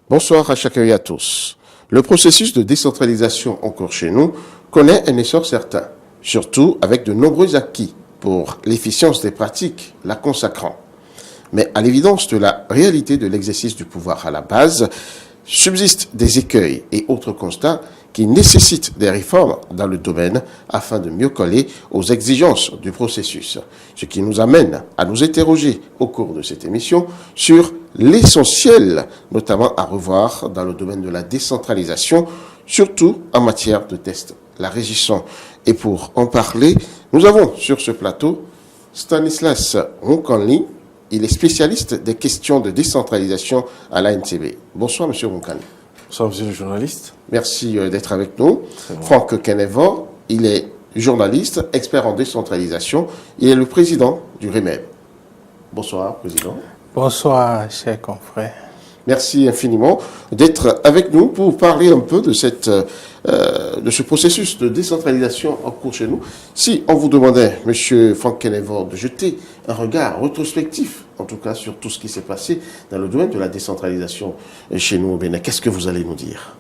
Bonsoir à chacun et à tous. Le processus de décentralisation en cours chez nous connaît un essor certain, surtout avec de nombreux acquis pour l'efficience des pratiques, la consacrant. Mais à l'évidence de la réalité de l'exercice du pouvoir à la base, subsistent des écueils et autres constats qui nécessitent des réformes dans le domaine afin de mieux coller aux exigences du processus. Ce qui nous amène à nous interroger au cours de cette émission sur l'essentiel, notamment à revoir dans le domaine de la décentralisation, surtout en matière de tests la régissant. Et pour en parler, nous avons sur ce plateau Stanislas Roncanli. Il est spécialiste des questions de décentralisation à l'ANTB. Bonsoir, Monsieur Roncanli. Bonsoir, monsieur le journaliste. Merci d'être avec nous. Franck Kenevo, il est journaliste, expert en décentralisation. Il est le président du REMEB. Bonsoir, président. Bonsoir, chers confrères. Merci infiniment d'être avec nous pour parler un peu de ce processus de décentralisation en cours chez nous. Si on vous demandait, Monsieur Franck Kenevo, de jeter un regard rétrospectif, en tout cas sur tout ce qui s'est passé dans le domaine de la décentralisation chez nous au Bénin, qu'est-ce que vous allez nous dire?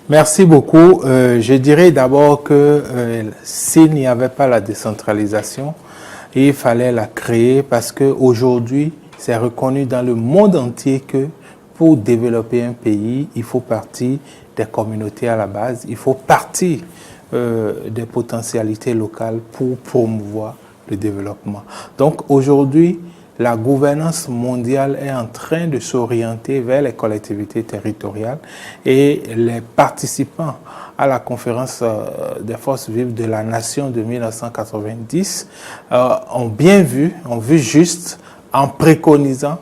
Merci beaucoup. Je dirais d'abord que s'il n'y avait pas la décentralisation, il fallait la créer parce qu'aujourd'hui, c'est reconnu dans le monde entier que pour développer un pays, il faut partir des communautés à la base, il faut partir des potentialités locales pour promouvoir le développement. Donc aujourd'hui, la gouvernance mondiale est en train de s'orienter vers les collectivités territoriales et les participants à la conférence des forces vives de la nation de 1990 ont vu juste en préconisant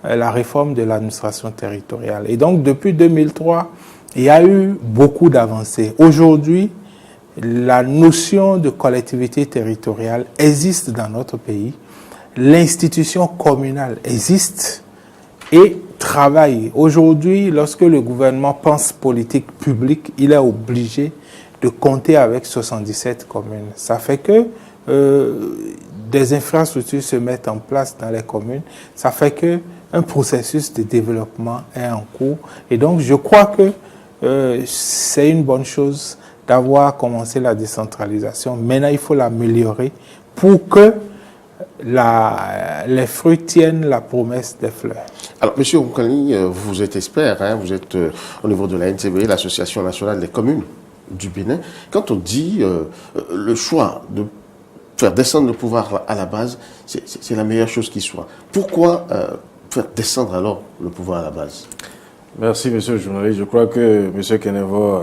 la réforme de l'administration territoriale. Et donc, depuis 2003, il y a eu beaucoup d'avancées. Aujourd'hui, la notion de collectivité territoriale existe dans notre pays. L'institution communale existe et travaille. Aujourd'hui, lorsque le gouvernement pense politique publique, il est obligé de compter avec 77 communes. Ça fait que des infrastructures se mettent en place dans les communes. Ça fait que un processus de développement est en cours. Et donc, je crois que c'est une bonne chose d'avoir commencé la décentralisation. Maintenant, il faut l'améliorer pour que les fruits tiennent la promesse des fleurs. Alors, Monsieur Roncanli, vous êtes expert, hein, vous êtes au niveau de l'ANTB, l'Association nationale des communes du Bénin. Quand on dit le choix de faire descendre le pouvoir à la base, c'est la meilleure chose qui soit. Pourquoi faire descendre alors le pouvoir à la base? Merci, monsieur le journaliste. Je crois que monsieur Kenevo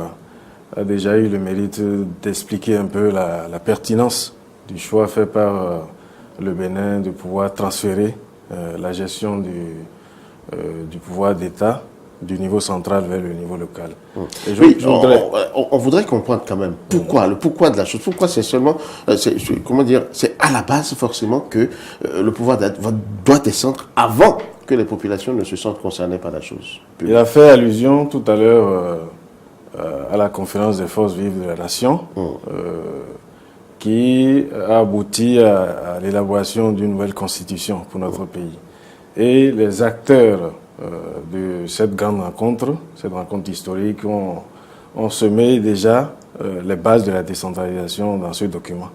a déjà eu le mérite d'expliquer un peu la pertinence du choix fait par le Bénin de pouvoir transférer la gestion du pouvoir d'État du niveau central vers le niveau local. Et on voudrait comprendre quand même pourquoi, le pourquoi de la chose. Pourquoi c'est seulement, c'est à la base forcément que le pouvoir doit descendre avant que les populations ne se sentent concernées par la chose. Il a fait allusion tout à l'heure à la conférence des forces vives de la nation qui a abouti à l'élaboration d'une nouvelle constitution pour notre pays. Et les acteurs de cette grande rencontre historique, ont semé déjà les bases de la décentralisation dans ce document.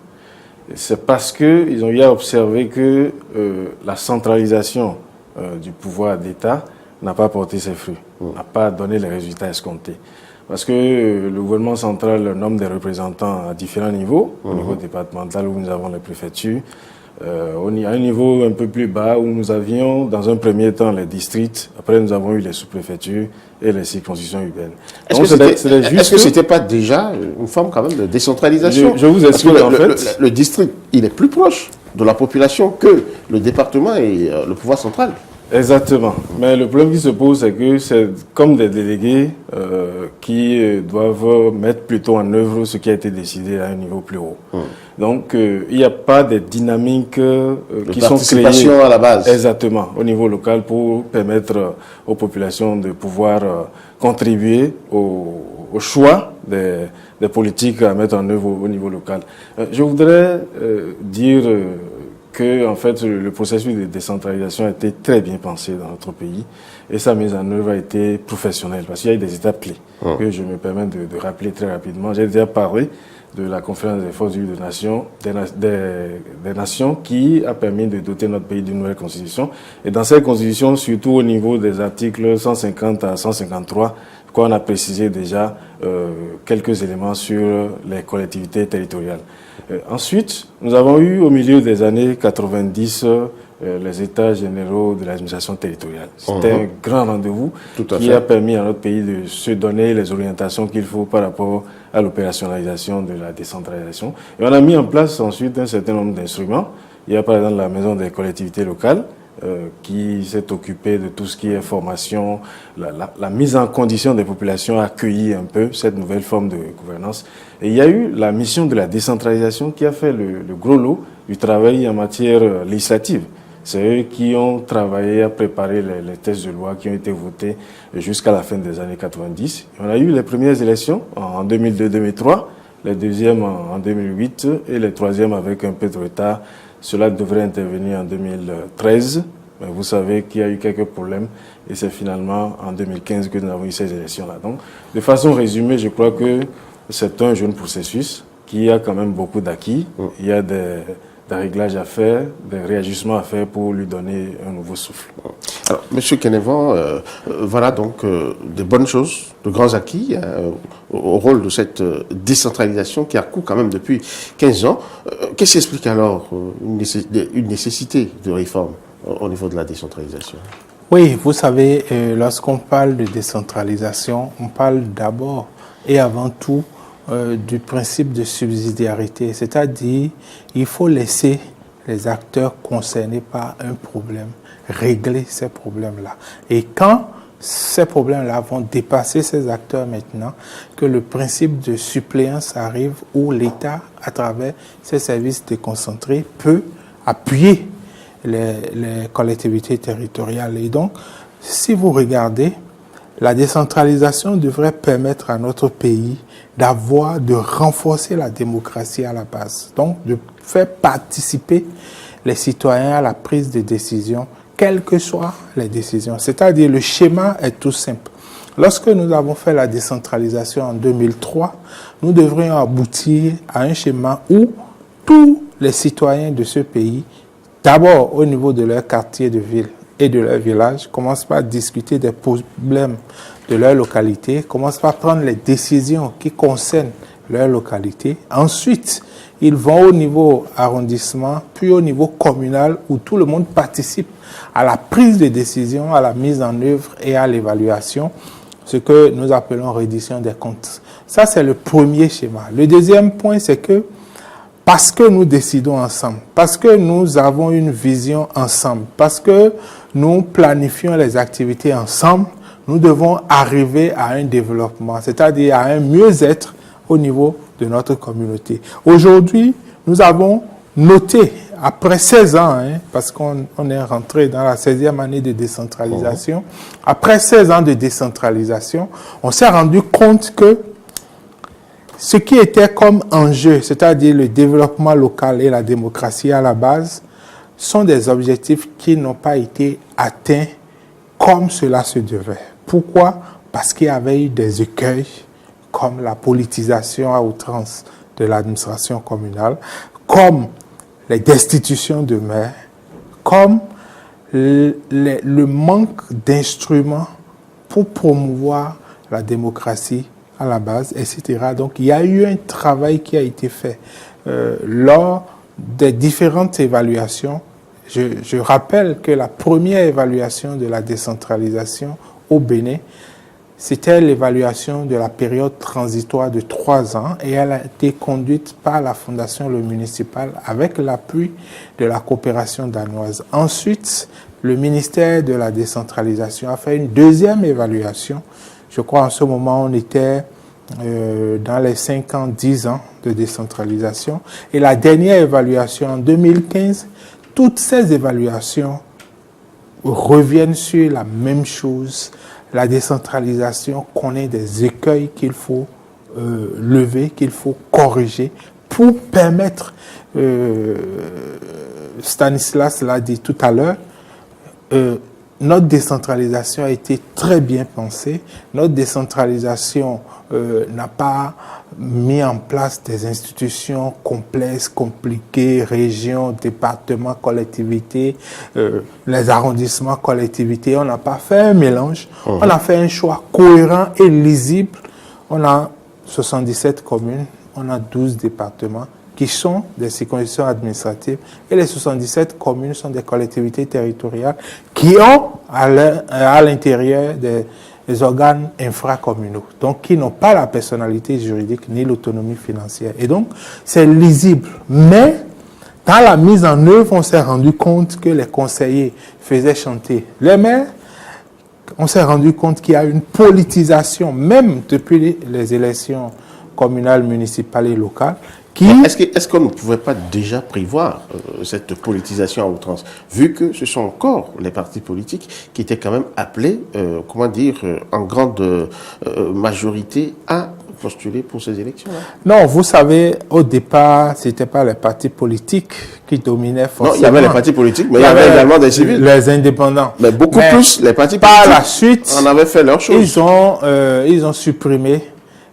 C'est parce qu'ils ont eu à observer que la centralisation du pouvoir d'État n'a pas porté ses fruits, n'a pas donné les résultats escomptés. Parce que le gouvernement central nomme des représentants à différents niveaux, au niveau départemental où nous avons les préfectures, à un niveau un peu plus bas où nous avions dans un premier temps les districts, après nous avons eu les sous-préfectures et les circonscriptions urbaines. Est-ce que ce n'était pas déjà une forme quand même de décentralisation? Je vous explique en fait. Le district, il est plus proche de la population que le département et le pouvoir central. Exactement. Mais le problème qui se pose, c'est que c'est comme des délégués qui doivent mettre plutôt en œuvre ce qui a été décidé à un niveau plus haut. Donc, il n'y a pas de dynamiques qui sont créées à la base. Exactement, au niveau local pour permettre aux populations de pouvoir contribuer au choix des politiques à mettre en œuvre au niveau local. Je voudrais dire que en fait le processus de décentralisation a été très bien pensé dans notre pays et sa mise en œuvre a été professionnelle parce qu'il y a eu des étapes clés que je me permets de rappeler très rapidement. J'ai déjà parlé de la conférence des forces vives des nations qui a permis de doter notre pays d'une nouvelle constitution. Et dans cette constitution, surtout au niveau des articles 150 à 153, qu'on a précisé déjà quelques éléments sur les collectivités territoriales. Ensuite, nous avons eu au milieu des années 90 les états généraux de l'administration territoriale. C'était un grand rendez-vous qui a permis à notre pays de se donner les orientations qu'il faut par rapport à l'opérationnalisation de la décentralisation. Et on a mis en place ensuite un certain nombre d'instruments. Il y a par exemple la maison des collectivités locales qui s'est occupée de tout ce qui est formation, la mise en condition des populations à accueillir un peu cette nouvelle forme de gouvernance. Et il y a eu la mission de la décentralisation qui a fait le gros lot du travail en matière législative. C'est eux qui ont travaillé à préparer les textes de loi qui ont été votés jusqu'à la fin des années 90. Et on a eu les premières élections en 2002-2003, les deuxièmes en 2008 et les troisièmes avec un peu de retard. Cela devrait intervenir en 2013. Mais vous savez qu'il y a eu quelques problèmes et c'est finalement en 2015 que nous avons eu ces élections-là. Donc, de façon résumée, je crois que c'est un jeune processus qui a quand même beaucoup d'acquis. Il y a des réglages à faire, des réajustements à faire pour lui donner un nouveau souffle. Alors, M. Kenevan, voilà donc de bonnes choses, de grands acquis au rôle de cette décentralisation qui a cours quand même depuis 15 ans. Qu'est-ce qui explique alors une nécessité de réforme au niveau de la décentralisation? Oui, vous savez, lorsqu'on parle de décentralisation, on parle d'abord et avant tout du principe de subsidiarité, c'est-à-dire il faut laisser les acteurs concernés par un problème régler ces problèmes-là. Et quand ces problèmes-là vont dépasser ces acteurs maintenant, que le principe de suppléance arrive où l'État, à travers ses services déconcentrés, peut appuyer les collectivités territoriales. Et donc, si vous regardez, la décentralisation devrait permettre à notre pays de renforcer la démocratie à la base. Donc, de faire participer les citoyens à la prise de décision, quelles que soient les décisions. C'est-à-dire, le schéma est tout simple. Lorsque nous avons fait la décentralisation en 2003, nous devrions aboutir à un schéma où tous les citoyens de ce pays, d'abord au niveau de leur quartier de ville et de leur village, commencent par discuter des problèmes de leur localité, commencent par prendre les décisions qui concernent leur localité. Ensuite, ils vont au niveau arrondissement, puis au niveau communal, où tout le monde participe à la prise de décision, à la mise en œuvre et à l'évaluation, ce que nous appelons reddition des comptes. Ça, c'est le premier schéma. Le deuxième point, c'est que parce que nous décidons ensemble, parce que nous avons une vision ensemble, parce que nous planifions les activités ensemble, nous devons arriver à un développement, c'est-à-dire à un mieux-être au niveau de notre communauté. Aujourd'hui, nous avons noté, après 16 ans, parce qu'on est rentré dans la 16e année de décentralisation, après 16 ans de décentralisation, on s'est rendu compte que ce qui était comme enjeu, c'est-à-dire le développement local et la démocratie à la base, sont des objectifs qui n'ont pas été atteints comme cela se devait. Pourquoi? Parce qu'il y avait eu des écueils comme la politisation à outrance de l'administration communale, comme les destitutions de maires, comme le manque d'instruments pour promouvoir la démocratie à la base, etc. Donc, il y a eu un travail qui a été fait lors des différentes évaluations. Je rappelle que la première évaluation de la décentralisation au Bénin, c'était l'évaluation de la période transitoire de 3 ans et elle a été conduite par la Fondation Le Municipal avec l'appui de la coopération danoise. Ensuite, le ministère de la décentralisation a fait une deuxième évaluation. Je crois en ce moment on était dans les 5 ans, 10 ans de décentralisation. Et la dernière évaluation en 2015, toutes ces évaluations reviennent sur la même chose. La décentralisation connaît des écueils qu'il faut lever, qu'il faut corriger pour permettre Stanislas l'a dit tout à l'heure, notre décentralisation a été très bien pensée. Notre décentralisation n'a pas mis en place des institutions complexes, compliquées, régions, départements, collectivités, les arrondissements, collectivités. On n'a pas fait un mélange. On a fait un choix cohérent et lisible. On a 77 communes, on a 12 départements qui sont des circonscriptions administratives et les 77 communes sont des collectivités territoriales qui ont à l'intérieur des organes infracommunaux, donc qui n'ont pas la personnalité juridique ni l'autonomie financière. Et donc, c'est lisible. Mais, dans la mise en œuvre, on s'est rendu compte que les conseillers faisaient chanter les maires. On s'est rendu compte qu'il y a une politisation, même depuis les élections communales, municipales et locales. Est-ce qu'on ne pouvait pas déjà prévoir cette politisation à outrance, vu que ce sont encore les partis politiques qui étaient quand même appelés, en grande majorité à postuler pour ces élections-là? Non, vous savez, au départ, ce n'était pas les partis politiques qui dominaient forcément. Non, il y avait les partis politiques, mais il y avait également des civils. Les indépendants. Mais beaucoup plus les partis politiques. Par la suite, on avait fait leur chose. Ils ont supprimé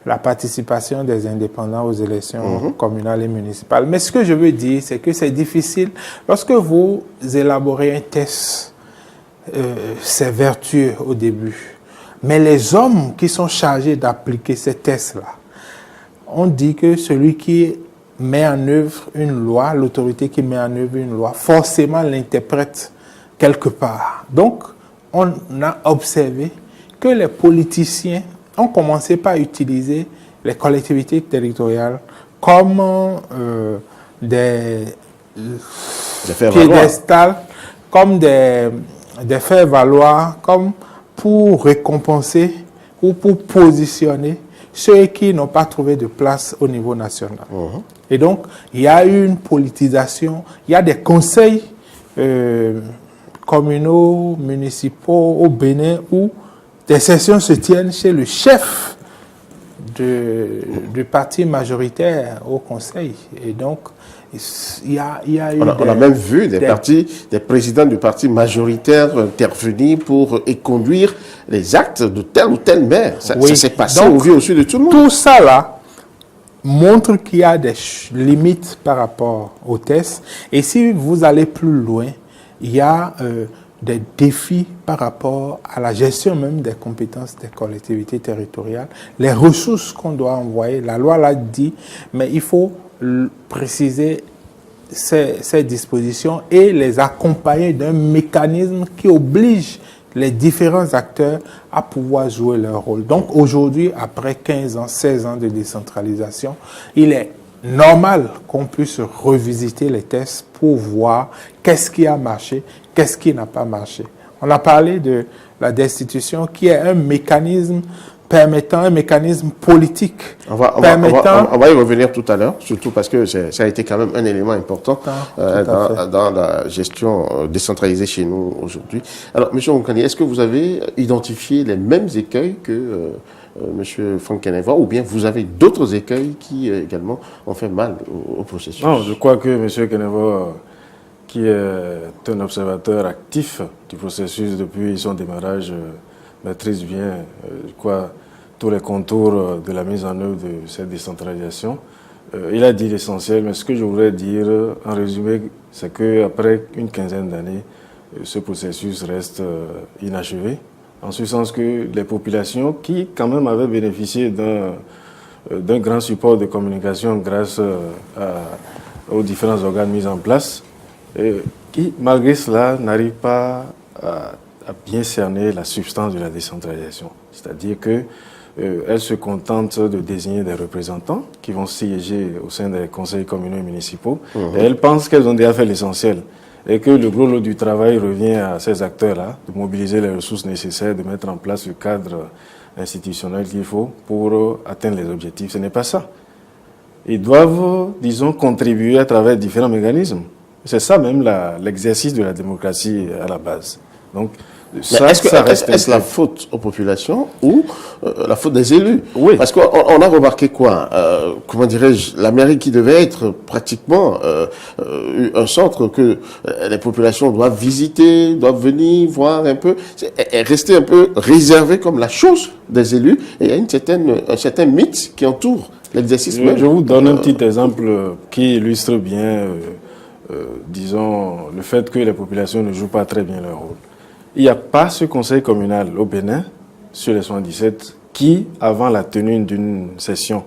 la participation des indépendants aux élections communales et municipales. Mais ce que je veux dire, c'est que c'est difficile. Lorsque vous élaborez un test, c'est vertueux au début. Mais les hommes qui sont chargés d'appliquer ces tests-là, on dit que celui qui met en œuvre une loi, l'autorité qui met en œuvre une loi, forcément l'interprète quelque part. Donc, on a observé que les politiciens ont commencé par utiliser les collectivités territoriales comme des piédestals, comme des faire-valoir, comme pour récompenser ou pour positionner ceux qui n'ont pas trouvé de place au niveau national. Et donc, il y a eu une politisation, il y a des conseils communaux, municipaux au Bénin où des sessions se tiennent chez le chef du parti majoritaire au conseil. Et donc, il y a eu on a même vu des présidents du parti majoritaire intervenir pour conduire les actes de tel ou tel maire. Ça s'est passé au vu au-dessus de tout le monde. Tout ça là montre qu'il y a des limites par rapport au test. Et si vous allez plus loin, il y a des défis par rapport à la gestion même des compétences des collectivités territoriales, les ressources qu'on doit envoyer. La loi l'a dit, mais il faut préciser ces dispositions et les accompagner d'un mécanisme qui oblige les différents acteurs à pouvoir jouer leur rôle. Donc aujourd'hui, après 15 ans, 16 ans de décentralisation, il est normal qu'on puisse revisiter les tests pour voir qu'est-ce qui a marché, qu'est-ce qui n'a pas marché. On a parlé de la destitution qui est un mécanisme permettant, un mécanisme politique. On va y revenir tout à l'heure, surtout parce que ça a été quand même un élément important dans la gestion décentralisée chez nous aujourd'hui. Alors, M. Onkani, est-ce que vous avez identifié les mêmes écueils que M. Franck Kenevoa, ou bien vous avez d'autres écueils qui également ont fait mal au processus? Non, je crois que M. Kenevoa, qui est un observateur actif du processus depuis son démarrage, maîtrise bien, je crois, tous les contours de la mise en œuvre de cette décentralisation. Il a dit l'essentiel, mais ce que je voudrais dire en résumé, c'est qu'après une quinzaine d'années, ce processus reste inachevé, en ce sens que les populations qui quand même avaient bénéficié d'un grand support de communication grâce aux différents organes mis en place, qui malgré cela n'arrivent pas à bien cerner la substance de la décentralisation. C'est-à-dire qu'elles se contentent de désigner des représentants qui vont siéger au sein des conseils communaux et municipaux. Et elles pensent qu'elles ont déjà fait l'essentiel. Et que le gros lot du travail revient à ces acteurs-là, de mobiliser les ressources nécessaires, de mettre en place le cadre institutionnel qu'il faut pour atteindre les objectifs. Ce n'est pas ça. Ils doivent, disons, contribuer à travers différents mécanismes. C'est ça même l'exercice de la démocratie à la base. Donc, Est-ce la faute aux populations ou la faute des élus? Oui. Parce qu'on a remarqué quoi? Comment dirais-je? La mairie qui devait être pratiquement un centre que les populations doivent visiter, doivent venir voir un peu, est restée un peu réservée comme la chose des élus. Et il y a un certain mythe qui entoure l'exercice même. Je vous donne un petit exemple qui illustre bien, disons, le fait que les populations ne jouent pas très bien leur rôle. Il n'y a pas ce conseil communal au Bénin, sur les 77, qui, avant la tenue d'une session,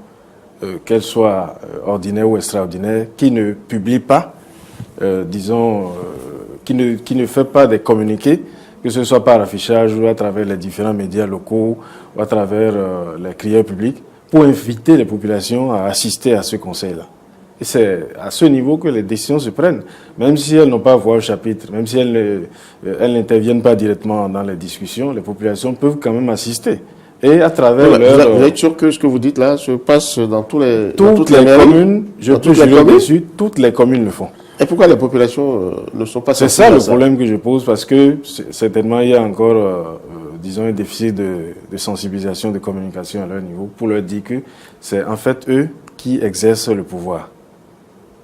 qu'elle soit ordinaire ou extraordinaire, qui ne publie pas, disons, qui ne fait pas des communiqués, que ce soit par affichage ou à travers les différents médias locaux ou à travers les crieurs publics, pour inviter les populations à assister à ce conseil-là. Et c'est à ce niveau que les décisions se prennent, même si elles n'ont pas voix au chapitre, même si elles n'interviennent pas directement dans les discussions, les populations peuvent quand même assister. Et à travers vous êtes sûr que ce que vous dites là se passe dans toutes les communes, je peux jurer dessus, toutes les communes le font. Et pourquoi les populations ne sont pas sensibles? C'est ça le problème que je pose, parce que certainement il y a encore, disons, un déficit de sensibilisation, de communication à leur niveau, pour leur dire que c'est en fait eux qui exercent le pouvoir.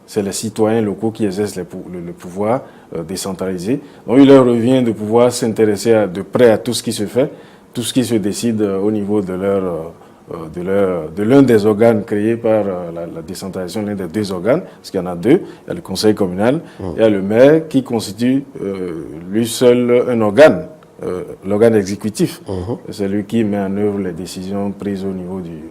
C'est les citoyens locaux qui exercent le pouvoir décentralisé. Donc il leur revient de pouvoir s'intéresser de près à tout ce qui se fait, tout ce qui se décide au niveau de l'un des organes créés par la décentralisation, l'un des deux organes, parce qu'il y en a deux. Il y a le conseil communal, il y a le maire qui constitue lui seul un organe, l'organe exécutif. C'est lui qui met en œuvre les décisions prises au niveau du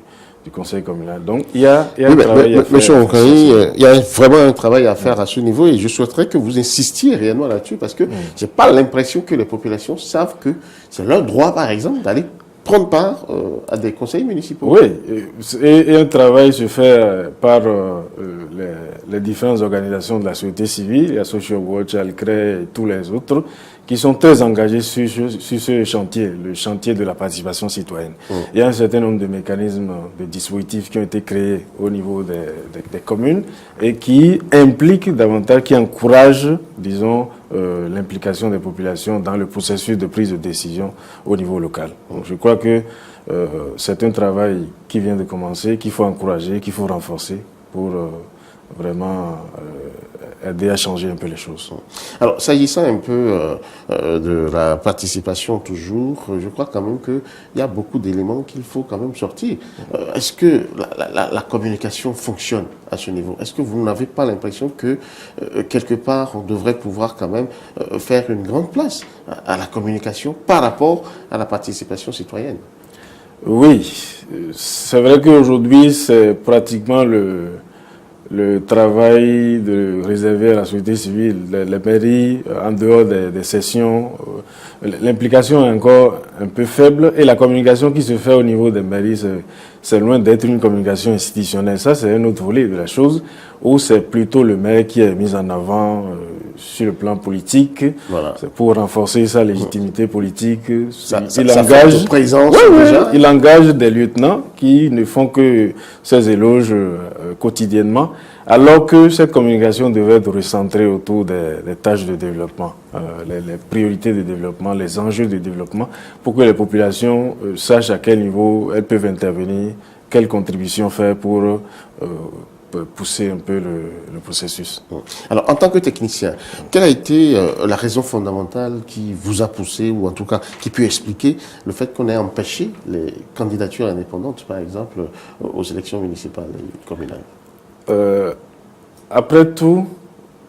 conseil communal. Donc, il y a un travail à faire. Monsieur Onkari, il y a vraiment un travail à faire à ce niveau et je souhaiterais que vous insistiez réellement là-dessus parce que je n'ai pas l'impression que les populations savent que c'est leur droit, par exemple, d'aller prendre part à des conseils municipaux. Oui, et un travail se fait par les différentes organisations de la société civile, la Social Watch, Alcré et tous les autres, qui sont très engagés sur ce chantier, le chantier de la participation citoyenne. Il y a un certain nombre de mécanismes, de dispositifs qui ont été créés au niveau des communes et qui impliquent davantage, qui encouragent, disons, l'implication des populations dans le processus de prise de décision au niveau local. Donc, je crois que c'est un travail qui vient de commencer, qu'il faut encourager, qu'il faut renforcer pour vraiment aider à changer un peu les choses. Alors, s'agissant un peu de la participation toujours, je crois quand même qu'il y a beaucoup d'éléments qu'il faut quand même sortir. Est-ce que la communication fonctionne à ce niveau? Est-ce que vous n'avez pas l'impression que, quelque part, on devrait pouvoir quand même faire une grande place à la communication par rapport à la participation citoyenne? Oui, c'est vrai qu'aujourd'hui, c'est pratiquement le travail réservé à la société civile, les mairies, en dehors des sessions, l'implication est encore un peu faible et la communication qui se fait au niveau des mairies, c'est loin d'être une communication institutionnelle. Ça, c'est un autre volet de la chose, où c'est plutôt le maire qui est mis en avant sur le plan politique. Voilà. C'est pour renforcer sa légitimité politique. Il engage des lieutenants qui ne font que ses éloges quotidiennement, alors que cette communication devait être recentrée autour des tâches de développement, les priorités de développement, les enjeux de développement, pour que les populations sachent à quel niveau elles peuvent intervenir, quelle contribution faire pour pousser un peu le processus. Alors, en tant que technicien, quelle a été la raison fondamentale qui vous a poussé, ou en tout cas qui peut expliquer le fait qu'on ait empêché les candidatures indépendantes, par exemple, aux élections municipales et communales? Après tout,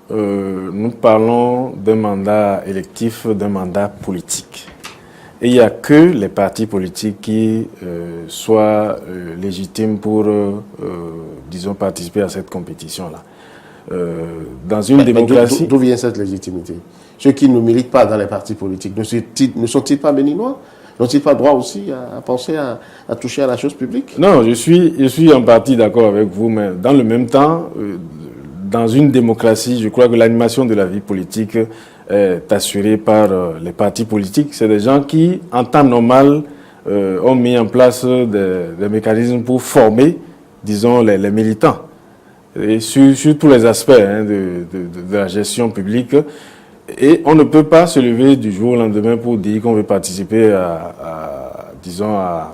nous parlons d'un mandat électif, d'un mandat politique. Et il n'y a que les partis politiques qui soient légitimes pour, disons, participer à cette compétition-là. Dans une démocratie... D'où vient cette légitimité? Ceux qui ne militent pas dans les partis politiques, ne sont-ils pas béninois? N'ont-ils pas droit aussi à penser à toucher à la chose publique? Non, je suis en partie d'accord avec vous, mais dans le même temps, dans une démocratie, je crois que l'animation de la vie politique est assurée par les partis politiques. C'est des gens qui, en temps normal, ont mis en place des mécanismes pour former, disons, les militants. Et sur tous les aspects de la gestion publique, Et on ne peut pas se lever du jour au lendemain pour dire qu'on veut participer disons, à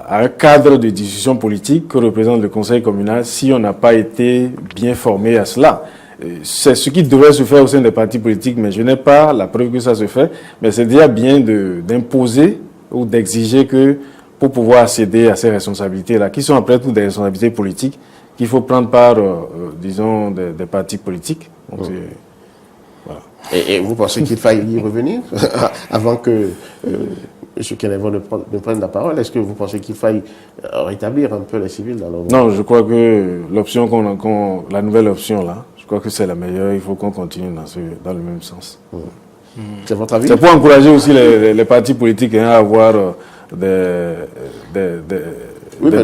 un cadre de discussion politique que représente le conseil communal si on n'a pas été bien formé à cela. C'est ce qui devrait se faire au sein des partis politiques, mais je n'ai pas la preuve que ça se fait. Mais c'est déjà bien d'imposer ou d'exiger que pour pouvoir accéder à ces responsabilités-là, qui sont après tout des responsabilités politiques, qu'il faut prendre par, disons, des partis politiques. Donc, voilà. Et vous pensez qu'il faille y revenir avant que M. Kenevo ne prenne la parole? Est-ce que vous pensez qu'il faille rétablir un peu les civils dans leur... Non, je crois que l'option la nouvelle option là, je crois que c'est la meilleure. Il faut qu'on continue dans le même sens. C'est votre avis? C'est pour encourager aussi les partis politiques à avoir des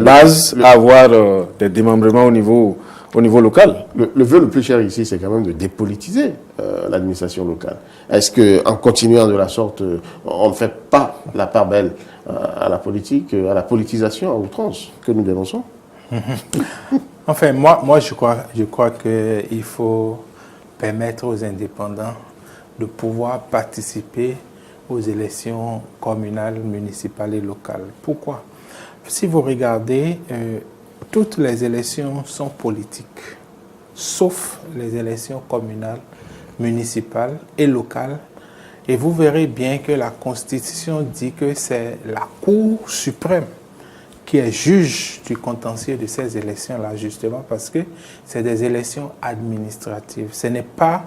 bases, à avoir des démembrements au niveau local. Le vœu le plus cher ici, c'est quand même de dépolitiser l'administration locale. Est-ce qu'en continuant de la sorte, on ne fait pas la part belle à la politique, à la politisation à outrance que nous dénonçons? Enfin, moi je crois qu'il faut permettre aux indépendants de pouvoir participer aux élections communales, municipales et locales. Pourquoi? Si vous regardez, toutes les élections sont politiques, sauf les élections communales, municipales et locales. Et vous verrez bien que la Constitution dit que c'est la Cour suprême qui est juge du contentieux de ces élections-là, justement parce que c'est des élections administratives. Ce n'est pas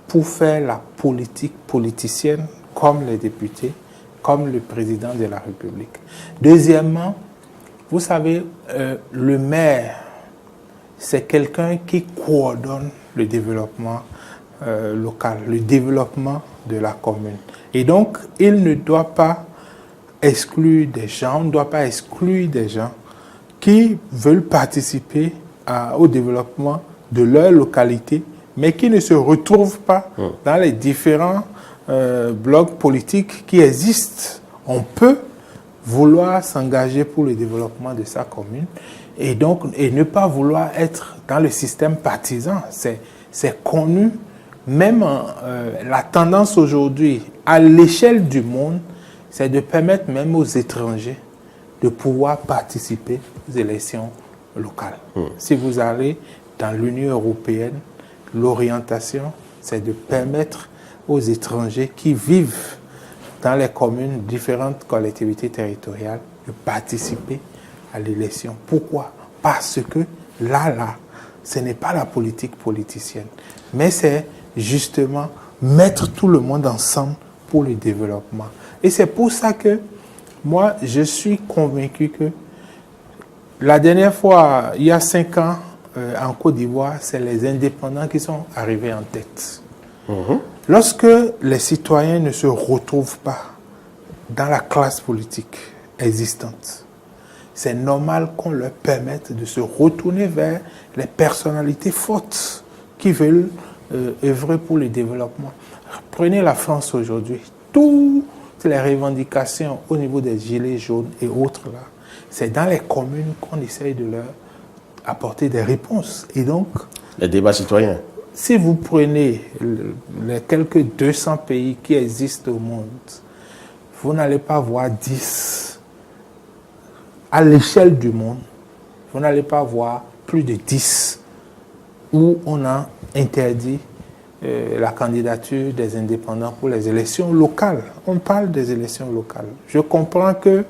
pour faire la politique politicienne comme les députés, comme le président de la République. Deuxièmement, vous savez, le maire, c'est quelqu'un qui coordonne le développement local, le développement de la commune. Et donc, il ne doit pas exclure des gens, on ne doit pas exclure des gens qui veulent participer au développement de leur localité, mais qui ne se retrouvent pas dans les différents blocs politiques qui existent. On peut vouloir s'engager pour le développement de sa commune et ne pas vouloir être dans le système partisan. C'est connu, même la tendance aujourd'hui à l'échelle du monde, c'est de permettre même aux étrangers de pouvoir participer aux élections locales. Si vous allez dans l'Union européenne, l'orientation, c'est de permettre aux étrangers qui vivent dans les communes, différentes collectivités territoriales, de participer à l'élection. Pourquoi? Parce que là, ce n'est pas la politique politicienne, mais c'est justement mettre tout le monde ensemble pour le développement. Et c'est pour ça que moi, je suis convaincu que la dernière fois, il y a 5 ans, en Côte d'Ivoire, c'est les indépendants qui sont arrivés en tête. Lorsque les citoyens ne se retrouvent pas dans la classe politique existante, c'est normal qu'on leur permette de se retourner vers les personnalités fortes qui veulent œuvrer pour le développement. Prenez la France aujourd'hui. Toutes les revendications au niveau des gilets jaunes et autres, là, c'est dans les communes qu'on essaye de leur apporter des réponses. Et donc, les débats citoyens. Si vous prenez les quelques 200 pays qui existent au monde, vous n'allez pas voir 10. À l'échelle du monde, vous n'allez pas voir plus de 10 où on a interdit la candidature des indépendants pour les élections locales. On parle des élections locales. Je comprends que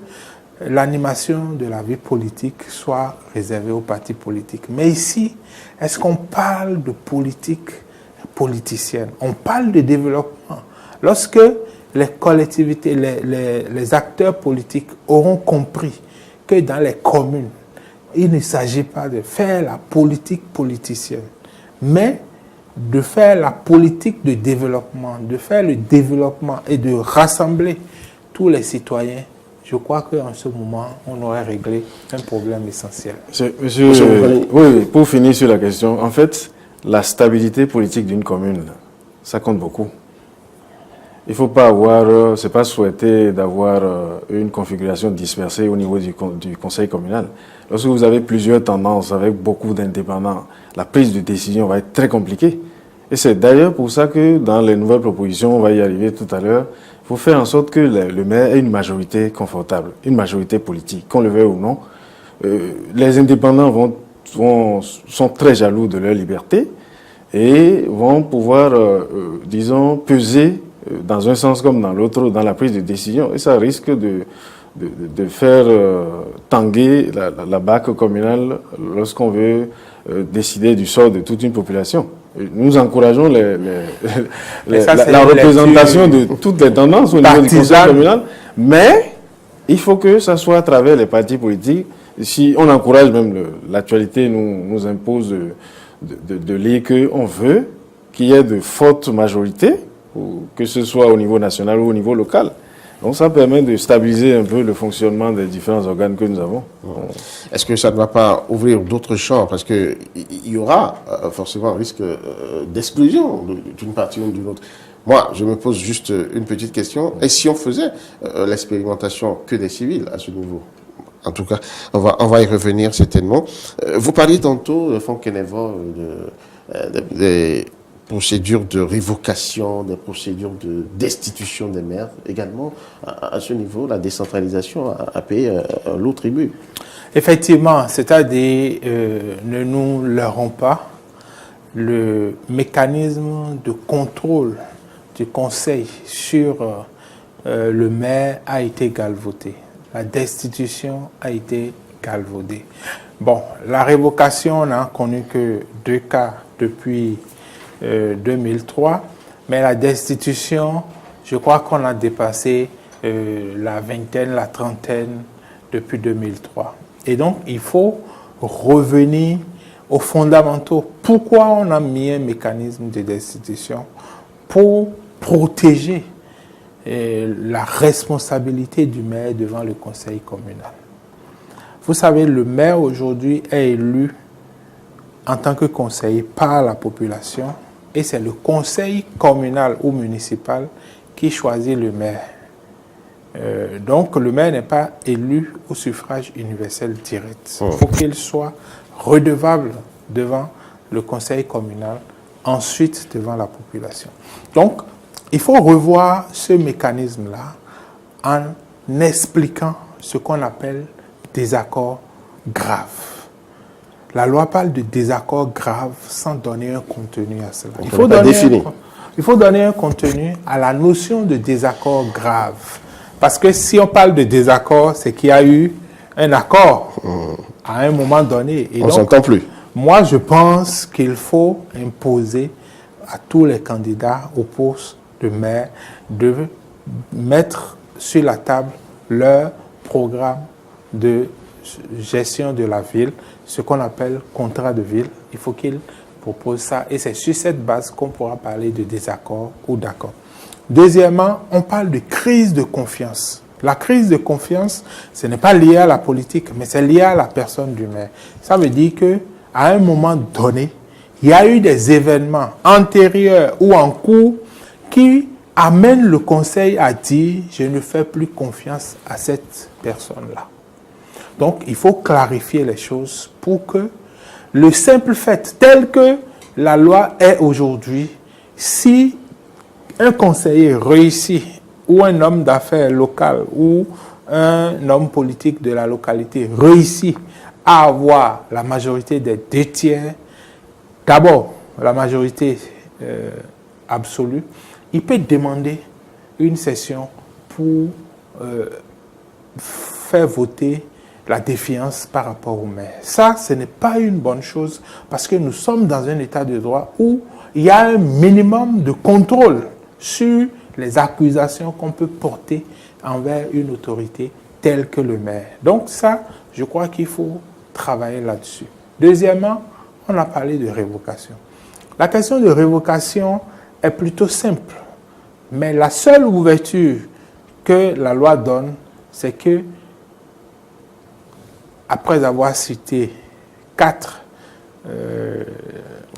l'animation de la vie politique soit réservée aux partis politiques. Mais ici, est-ce qu'on parle de politique politicienne? On parle de développement. Lorsque les collectivités, les acteurs politiques auront compris que dans les communes, il ne s'agit pas de faire la politique politicienne, mais de faire la politique de développement, de faire le développement et de rassembler tous les citoyens, je crois qu'en ce moment, on aurait réglé un problème essentiel. Oui, pour finir sur la question, en fait, la stabilité politique d'une commune, ça compte beaucoup. Il ne faut pas avoir, c'est pas souhaité d'avoir une configuration dispersée au niveau du conseil communal. Lorsque vous avez plusieurs tendances avec beaucoup d'indépendants, la prise de décision va être très compliquée. Et c'est d'ailleurs pour ça que dans les nouvelles propositions, on va y arriver tout à l'heure, il faut faire en sorte que le maire ait une majorité confortable, une majorité politique, qu'on le veuille ou non. Les indépendants sont très jaloux de leur liberté et vont pouvoir, disons, peser dans un sens comme dans l'autre dans la prise de décision. Et ça risque de faire tanguer la BAC communale lorsqu'on veut décider du sort de toute une population. Nous encourageons la représentation de toutes les tendances au niveau du conseil communal, mais il faut que ça soit à travers les partis politiques. Si on encourage, même l'actualité nous impose de lire qu'on veut qu'il y ait de fortes majorités, que ce soit au niveau national ou au niveau local. Donc ça permet de stabiliser un peu le fonctionnement des différents organes que nous avons. Est-ce que ça ne va pas ouvrir d'autres champs? Parce qu'il y aura forcément un risque d'exclusion d'une partie ou d'une autre. Moi, je me pose juste une petite question. Et si on faisait l'expérimentation que des civils à ce niveau? En tout cas, on va y revenir certainement. Vous parliez tantôt, Fonkenevo, des procédures de révocation, des procédures de destitution des maires. Également, à ce niveau, la décentralisation a payé un lourd tribut. Effectivement, c'est-à-dire, ne nous leurrons pas, le mécanisme de contrôle du Conseil sur le maire a été galvaudé. La destitution a été galvaudée. Bon, la révocation, on n'a connu que 2 cas depuis 2003, mais la destitution, je crois qu'on a dépassé la vingtaine, la trentaine depuis 2003. Et donc, il faut revenir aux fondamentaux. Pourquoi on a mis un mécanisme de destitution? Pour protéger la responsabilité du maire devant le conseil communal. Vous savez, le maire aujourd'hui est élu en tant que conseiller par la population et c'est le conseil communal ou municipal qui choisit le maire. Donc le maire n'est pas élu au suffrage universel direct. Il faut qu'il soit redevable devant le conseil communal, ensuite devant la population. Donc il faut revoir ce mécanisme-là en expliquant ce qu'on appelle désaccord grave. La loi parle de désaccord grave sans donner un contenu à cela. Il faut donner un contenu à la notion de désaccord grave. Parce que si on parle de désaccord, c'est qu'il y a eu un accord à un moment donné. Et on ne s'entend plus. Moi, je pense qu'il faut imposer à tous les candidats au poste de maire de mettre sur la table leur programme de gestion de la ville, ce qu'on appelle contrat de ville. Il faut qu'ils proposent ça et c'est sur cette base qu'on pourra parler de désaccord ou d'accord. Deuxièmement, on parle de crise de confiance. La crise de confiance, ce n'est pas lié à la politique, mais c'est lié à la personne du maire. Ça veut dire qu'à un moment donné, il y a eu des événements antérieurs ou en cours qui amènent le conseil à dire « je ne fais plus confiance à cette personne-là ». Donc, il faut clarifier les choses pour que le simple fait, tel que la loi est aujourd'hui, si un conseiller réussit ou un homme d'affaires local ou un homme politique de la localité réussit à avoir la majorité des 2/3, d'abord la majorité absolue, il peut demander une session pour faire voter la défiance par rapport au maire. Ça, ce n'est pas une bonne chose parce que nous sommes dans un état de droit où il y a un minimum de contrôle sur les accusations qu'on peut porter envers une autorité telle que le maire. Donc ça, je crois qu'il faut travailler là-dessus. Deuxièmement, on a parlé de révocation. La question de révocation est plutôt simple, mais la seule ouverture que la loi donne, c'est que après avoir cité 4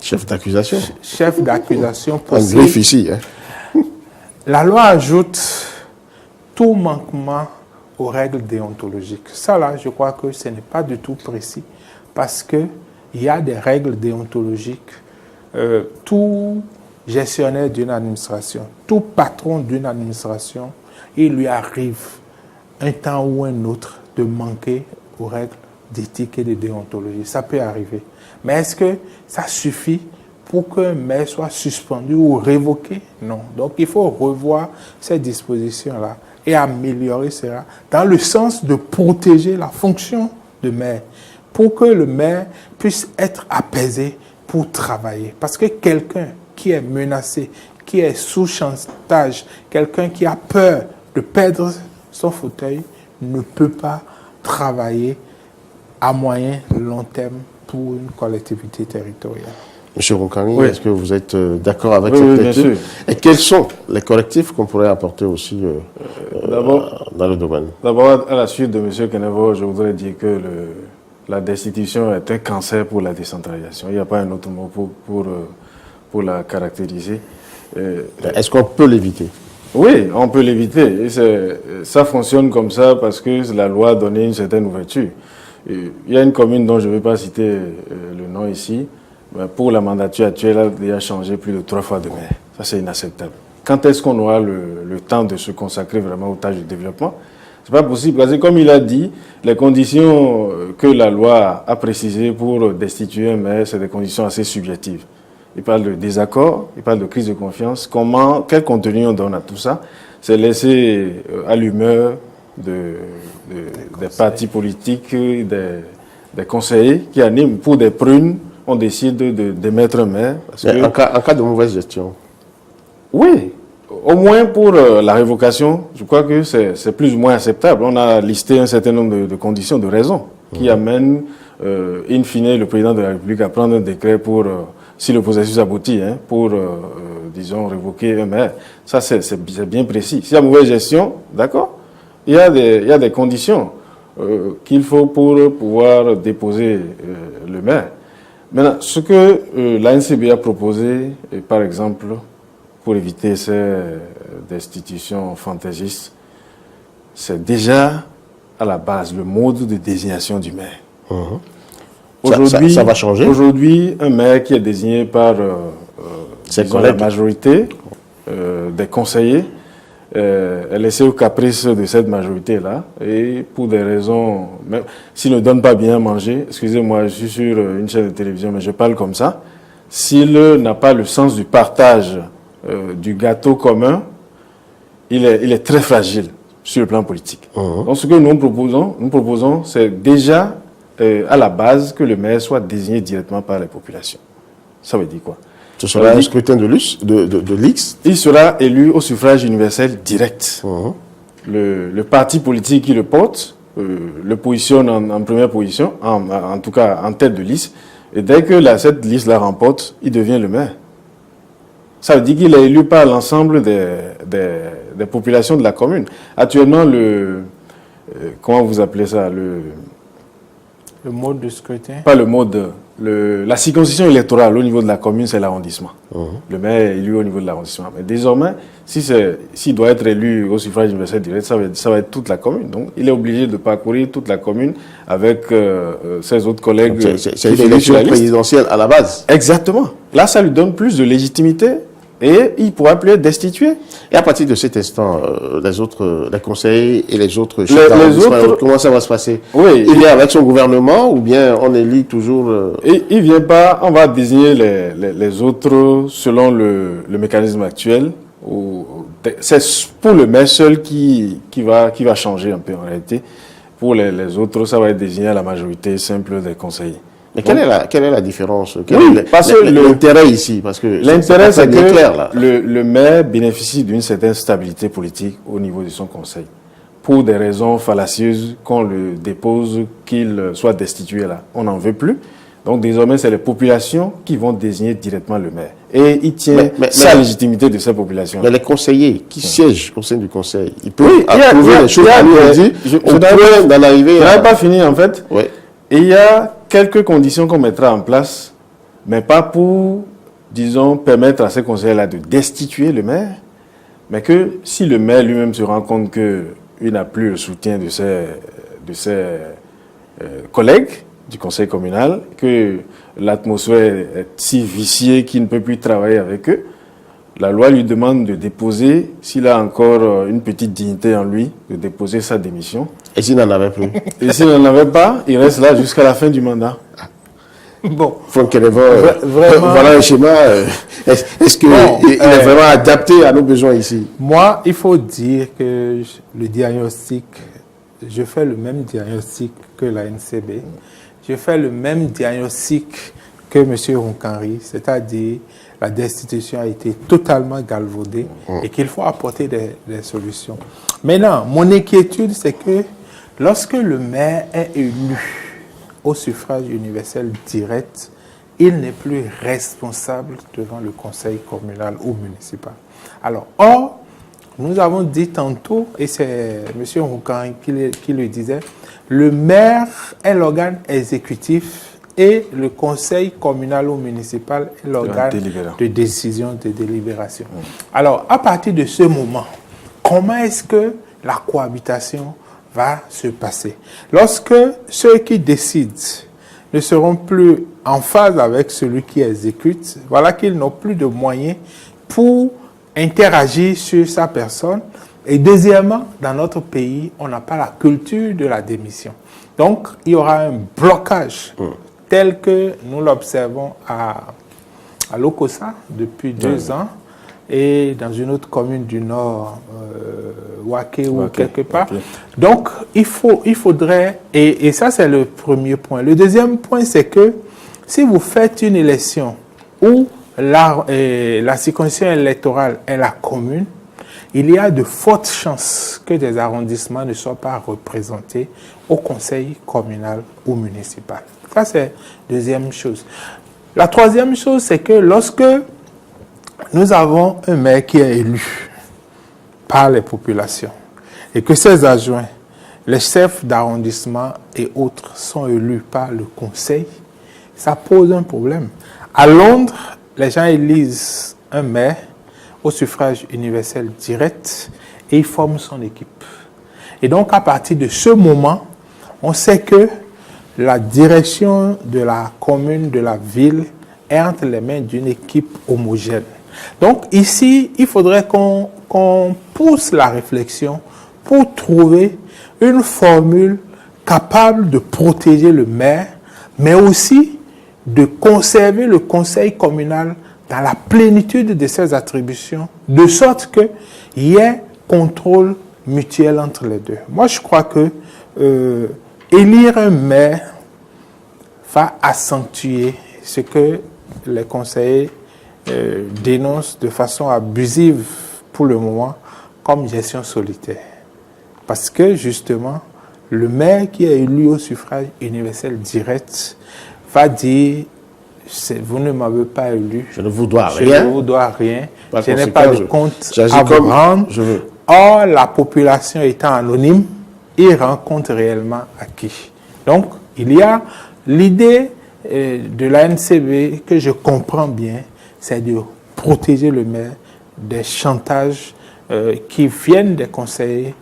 chefs d'accusation possibles, griffe ici, la loi ajoute tout manquement aux règles déontologiques. Ça là, je crois que ce n'est pas du tout précis parce qu'il y a des règles déontologiques tout gestionnaire d'une administration, tout patron d'une administration, il lui arrive un temps ou un autre de manquer aux règles d'éthique et de déontologie. Ça peut arriver. Mais est-ce que ça suffit pour qu'un maire soit suspendu ou révoqué? Non. Donc il faut revoir ces dispositions-là et améliorer cela dans le sens de protéger la fonction de maire pour que le maire puisse être apaisé pour travailler. Parce que quelqu'un qui est menacé, qui est sous chantage, quelqu'un qui a peur de perdre son fauteuil ne peut pas travailler à moyen long terme pour une collectivité territoriale. Monsieur Roncani, oui. Est-ce que vous êtes d'accord avec oui, cette bien étude? sûr. Et quels sont les collectifs qu'on pourrait apporter aussi dans le domaine? D'abord, à la suite de M. Kenevo, je voudrais dire que la destitution est un cancer pour la décentralisation. Il n'y a pas un autre mot pour la caractériser. Est-ce qu'on peut l'éviter? Oui, on peut l'éviter. Ça fonctionne comme ça parce que la loi a donné une certaine ouverture. Il y a une commune dont je ne vais pas citer le nom ici. Pour la mandature actuelle, elle a déjà changé plus de 3 fois de maire. Ça, c'est inacceptable. Quand est-ce qu'on aura le temps de se consacrer vraiment aux tâches de développement? C'est pas possible. Parce que comme il a dit, les conditions que la loi a précisées pour destituer un maire, c'est des conditions assez subjectives. Il parle de désaccord, il parle de crise de confiance. Quel contenu on donne à tout ça? C'est laissé à l'humeur des partis politiques, des conseillers qui animent pour des prunes. On décide de mettre un maire. En cas de mauvaise gestion. Oui, au moins pour la révocation, je crois que c'est plus ou moins acceptable. On a listé un certain nombre de conditions, de raisons qui amènent, in fine, le président de la République à prendre un décret pour, si le processus aboutit, pour, disons, révoquer un maire. Ça, c'est bien précis. S'il y a mauvaise gestion, d'accord, il y a des conditions qu'il faut pour pouvoir déposer le maire. Maintenant, ce que l'ANCB a proposé, par exemple, pour éviter ces destitutions fantaisistes, c'est déjà à la base le mode de désignation du maire. Aujourd'hui, ça va changer. Aujourd'hui, un maire qui est désigné par la majorité des conseillers est laissé au caprice de cette majorité-là et pour des raisons, même s'il ne donne pas bien à manger, excusez-moi, je suis sur une chaîne de télévision, mais je parle comme ça, s'il n'a pas le sens du partage du gâteau commun, il est très fragile sur le plan politique. Donc ce que nous proposons, c'est déjà à la base que le maire soit désigné directement par les populations. Ça veut dire quoi? Ce sera un scrutin de l'X. Il sera élu au suffrage universel direct. Le parti politique qui le porte le positionne en première position, en tout cas en tête de liste. Et dès que cette liste la remporte, il devient le maire. Ça veut dire qu'il est élu par l'ensemble des populations de la commune. Actuellement, comment vous appelez ça? Le mode de scrutin? Pas le mode. La circonscription électorale au niveau de la commune, c'est l'arrondissement. Le maire est élu au niveau de l'arrondissement. Mais désormais, s'il doit être élu au suffrage universel direct, ça va être toute la commune. Donc, il est obligé de parcourir toute la commune avec ses autres collègues. C'est une élection présidentielle à la base. Exactement. Là, ça lui donne plus de légitimité et il pourra plus être destitué. Et à partir de cet instant, les conseillers et les autres chefs d'arrondissement, comment ça va se passer? Oui, il vient avec son gouvernement ou bien on élit toujours Il vient pas, on va désigner les autres selon le mécanisme actuel. C'est pour le maire seul qui va changer un peu en réalité. Pour les autres, ça va être désigné à la majorité simple des conseillers. Mais quelle est la différence? L'intérêt ici, parce que l'intérêt, c'est que le maire bénéficie d'une certaine stabilité politique au niveau de son conseil. Pour des raisons fallacieuses qu'on le dépose, qu'il soit destitué là. On n'en veut plus. Donc désormais, c'est les populations qui vont désigner directement le maire. Et il tient sa légitimité de ces populations. Mais les conseillers qui siègent au sein du conseil, ils peuvent approuver les choses. Je n'avais pas fini en fait. Oui. Et il y a quelques conditions qu'on mettra en place, mais pas pour, disons, permettre à ces conseillers-là de destituer le maire, mais que si le maire lui-même se rend compte qu'il n'a plus le soutien de ses collègues, du conseil communal, que l'atmosphère est si viciée qu'il ne peut plus travailler avec eux, la loi lui demande de déposer, s'il a encore une petite dignité en lui, de déposer sa démission. Et s'il n'en avait plus? Et s'il n'en avait pas, il reste là jusqu'à la fin du mandat. Bon. Vraiment, voilà un schéma. Est-ce qu'il est vraiment adapté à nos besoins ici? Moi, il faut dire que le diagnostic, je fais le même diagnostic que la NCB. Je fais le même diagnostic que M. Ronkanri, c'est-à-dire la destitution a été totalement galvaudée et qu'il faut apporter des solutions. Maintenant, mon inquiétude, c'est que lorsque le maire est élu au suffrage universel direct, il n'est plus responsable devant le conseil communal ou municipal. Alors, or, nous avons dit tantôt, et c'est M. Ronkanri qui le disait, le maire est l'organe exécutif et le conseil communal ou municipal est l'organe de décision, de délibération. Alors, à partir de ce moment, comment est-ce que la cohabitation va se passer? Lorsque ceux qui décident ne seront plus en phase avec celui qui exécute, voilà qu'ils n'ont plus de moyens pour interagir sur sa personne. Et deuxièmement, dans notre pays, on n'a pas la culture de la démission. Donc, il y aura un blocage tel que nous l'observons à Lokossa depuis 2 ans et dans une autre commune du Nord, Waké ou quelque part. Donc, il faudrait, et ça c'est le premier point. Le deuxième point, c'est que si vous faites une élection où la circonscription électorale est la commune, il y a de fortes chances que des arrondissements ne soient pas représentés au conseil communal ou municipal. Ça, c'est la deuxième chose. La troisième chose, c'est que lorsque nous avons un maire qui est élu par les populations et que ses adjoints, les chefs d'arrondissement et autres sont élus par le conseil, ça pose un problème. À Londres, les gens élisent un maire au suffrage universel direct et il forme son équipe. Et donc, à partir de ce moment, on sait que la direction de la commune, de la ville, est entre les mains d'une équipe homogène. Donc, ici, il faudrait qu'on pousse la réflexion pour trouver une formule capable de protéger le maire, mais aussi de conserver le conseil communal dans la plénitude de ses attributions, de sorte qu'il y ait contrôle mutuel entre les deux. Moi, je crois que élire un maire va accentuer ce que les conseillers dénoncent de façon abusive pour le moment comme gestion solitaire. Parce que justement, le maire qui est élu au suffrage universel direct va dire: vous ne m'avez pas élu. Je ne vous dois rien. Je ne vous dois rien. Je n'ai pas de compte à vous rendre. Or, la population étant anonyme, il rencontre réellement à qui. Donc, il y a l'idée de la NCB que je comprends bien, c'est de protéger le maire des chantages qui viennent des conseillers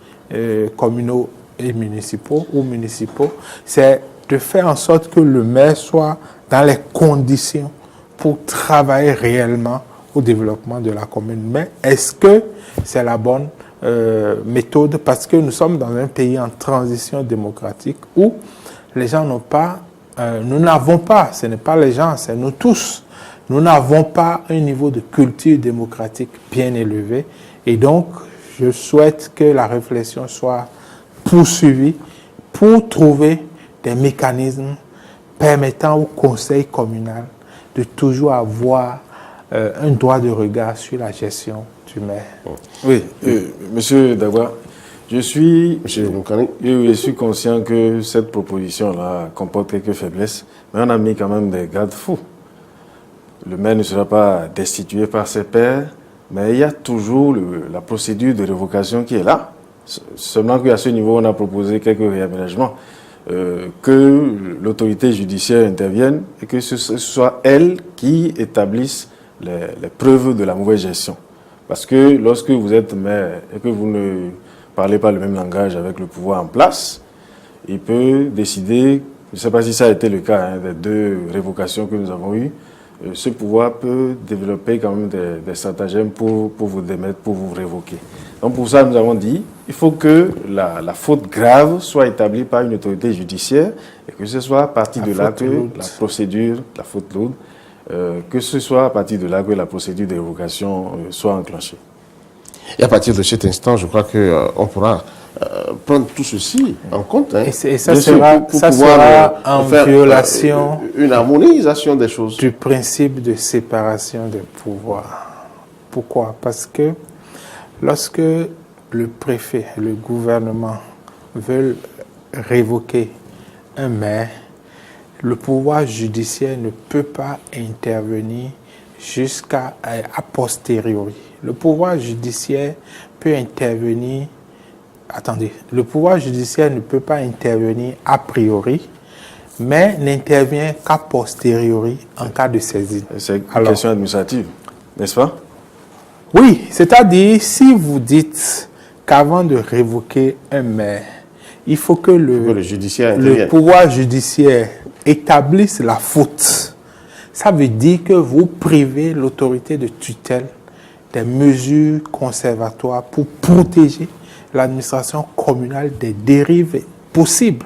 communaux et municipaux ou municipaux. C'est de faire en sorte que le maire soit dans les conditions pour travailler réellement au développement de la commune. Mais est-ce que c'est la bonne méthode? Parce que nous sommes dans un pays en transition démocratique où les gens n'ont pas, nous n'avons pas, ce n'est pas les gens, c'est nous tous, nous n'avons pas un niveau de culture démocratique bien élevé. Et donc, je souhaite que la réflexion soit poursuivie pour trouver des mécanismes permettant au conseil communal de toujours avoir un droit de regard sur la gestion du maire. Oui, Monsieur Dagba, je suis conscient que cette proposition-là comporte quelques faiblesses, mais on a mis quand même des garde-fous. Le maire ne sera pas destitué par ses pairs, mais il y a toujours la procédure de révocation qui est là. Seulement qu'à ce niveau, on a proposé quelques réaménagements. Que l'autorité judiciaire intervienne et que ce soit elle qui établisse les preuves de la mauvaise gestion. Parce que lorsque vous êtes maire et que vous ne parlez pas le même langage avec le pouvoir en place, il peut décider je ne sais pas si ça a été le cas des 2 révocations que nous avons eues, ce pouvoir peut développer quand même des stratagèmes pour vous démettre, pour vous révoquer. Donc pour ça, nous avons dit, il faut que la faute grave soit établie par une autorité judiciaire et que ce soit à partir de là que la procédure, la faute lourde, que ce soit à partir de là que la procédure de révocation soit enclenchée. Et à partir de cet instant, je crois qu'on pourra prendre tout ceci en compte. Hein. Et ça sera en violation une harmonisation des choses. Du principe de séparation des pouvoirs. Pourquoi? Parce que lorsque le préfet, le gouvernement veulent révoquer un maire, le pouvoir judiciaire ne peut pas intervenir jusqu'à a posteriori. Le pouvoir judiciaire peut intervenir. Attendez, le pouvoir judiciaire ne peut pas intervenir a priori, mais n'intervient qu'à posteriori en cas de saisine. C'est une question administrative, n'est-ce pas? Oui, c'est-à-dire si vous dites qu'avant de révoquer un maire, il faut que le pouvoir judiciaire établisse la faute. Ça veut dire que vous privez l'autorité de tutelle des mesures conservatoires pour protéger l'administration communale des dérives possibles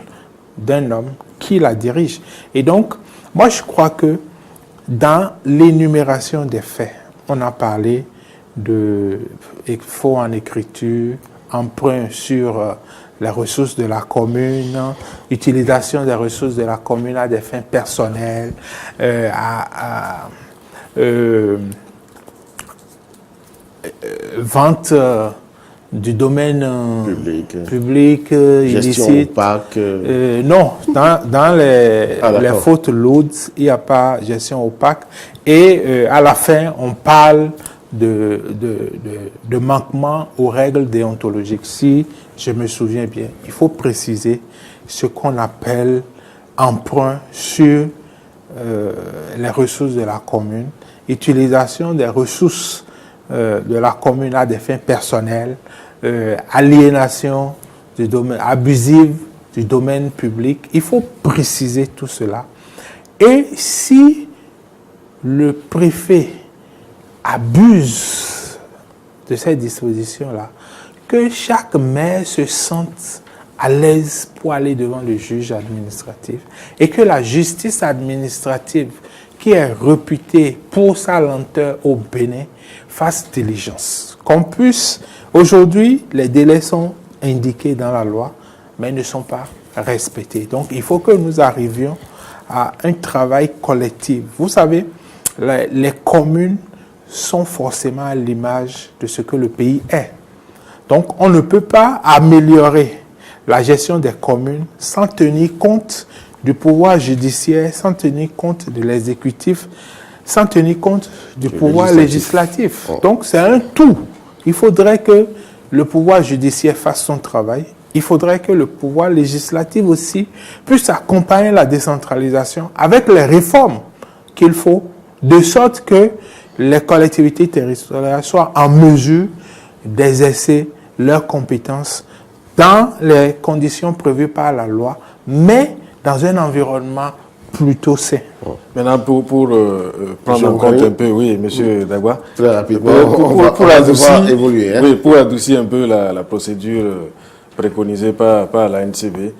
d'un homme qui la dirige. Et donc, moi je crois que dans l'énumération des faits, on a parlé de faux en écriture, emprunt sur les ressources de la commune, utilisation des ressources de la commune à des fins personnelles, vente du domaine public illicite. Opaque. Non, dans les fautes lourdes, il n'y a pas gestion opaque. Et à la fin, on parle de manquement aux règles déontologiques. Si je me souviens bien, il faut préciser ce qu'on appelle emprunt sur les ressources de la commune, utilisation des ressources de la commune à des fins personnelles, aliénation du domaine, abusive du domaine public. Il faut préciser tout cela. Et si le préfet abuse de ces dispositions-là, que chaque maire se sente à l'aise pour aller devant le juge administratif et que la justice administrative, qui est réputée pour sa lenteur au Bénin, fasse diligence. Qu'on puisse, aujourd'hui, les délais sont indiqués dans la loi, mais ne sont pas respectés. Donc, il faut que nous arrivions à un travail collectif. Vous savez, les communes sont forcément à l'image de ce que le pays est. Donc, on ne peut pas améliorer la gestion des communes sans tenir compte du pouvoir judiciaire, sans tenir compte de l'exécutif, sans tenir compte du pouvoir législatif. Donc, c'est un tout. Il faudrait que le pouvoir judiciaire fasse son travail. Il faudrait que le pouvoir législatif aussi puisse accompagner la décentralisation avec les réformes qu'il faut, de sorte que les collectivités territoriales soient en mesure d'exercer leurs compétences dans les conditions prévues par la loi, mais dans un environnement plutôt sain. Maintenant, pour prendre en compte un peu, oui, M. Dagba, très rapidement, pour évoluer. Hein? Oui, pour adoucir un peu la procédure préconisée par la NCB